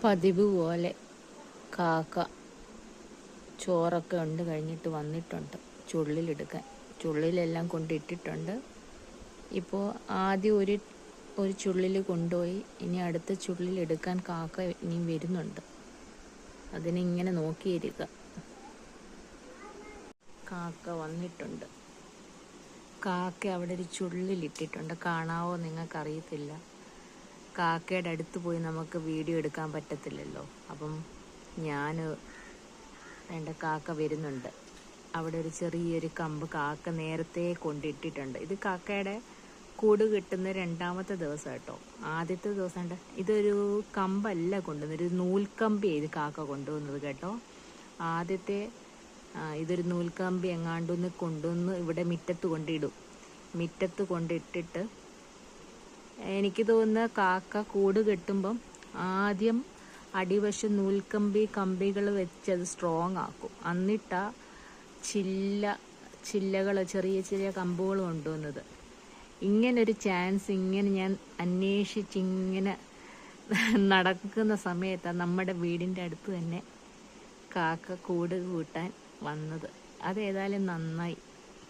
പതിവ് പോലെ കാക്ക ചോറൊക്കെ ഉണ്ട് കഴിഞ്ഞിട്ട് വന്നിട്ടുണ്ട് ചുള്ളിലെടുക്കാൻ. ചുള്ളിലെല്ലാം കൊണ്ടിട്ടിട്ടുണ്ട്. ഇപ്പോൾ ആദ്യം ഒരു ചുള്ളിൽ കൊണ്ടുപോയി, ഇനി അടുത്ത ചുള്ളിലെടുക്കാൻ കാക്ക ഇനിയും വരുന്നുണ്ട്. അതിനിങ്ങനെ നോക്കിയിരിക്കുക. കാക്ക വന്നിട്ടുണ്ട്. കാക്ക അവിടെ ഒരു ചുള്ളിലിട്ടിട്ടുണ്ട്. കാണാവോ നിങ്ങൾക്കറിയത്തില്ല. കാക്കയുടെ അടുത്ത് പോയി നമുക്ക് വീഡിയോ എടുക്കാൻ പറ്റത്തില്ലല്ലോ. അപ്പം ഞാൻ വേണ്ട കാക്ക വരുന്നുണ്ട്. അവിടെ ഒരു ചെറിയൊരു കമ്പ് കാക്ക നേരത്തെ കൊണ്ടിട്ടിട്ടുണ്ട്. ഇത് കാക്കയുടെ കൂട് കിട്ടുന്ന രണ്ടാമത്തെ ദിവസം കേട്ടോ. ആദ്യത്തെ ദിവസം ഉണ്ട് ഇതൊരു കമ്പല്ല കൊണ്ടുവന്നത്, ഒരു നൂൽക്കമ്പി ഇത് കാക്ക കൊണ്ടുവന്നത് കേട്ടോ. ആദ്യത്തെ ഇതൊരു നൂൽക്കമ്പി എങ്ങാണ്ടൊന്ന് കൊണ്ടുവന്ന് ഇവിടെ മുറ്റത്ത് കൊണ്ടിടും. മുറ്റത്ത് കൊണ്ടിട്ടിട്ട് എനിക്ക് തോന്നുന്ന കാക്ക കൂട് കെട്ടുമ്പം ആദ്യം അടിവശം കമ്പികൾ വെച്ച് അത് സ്ട്രോങ് ആക്കും. എന്നിട്ടാ ചില്ലകൾ ചെറിയ ചെറിയ കമ്പുകൾ കൊണ്ടുവന്നത്. ഇങ്ങനൊരു ചാൻസ് ഇങ്ങനെ ഞാൻ അന്വേഷിച്ചിങ്ങനെ നടക്കുന്ന സമയത്താണ് നമ്മുടെ വീടിൻ്റെ അടുത്ത് തന്നെ കാക്ക കൂട് കൂട്ടാൻ വന്നത്. അതേതായാലും നന്നായി.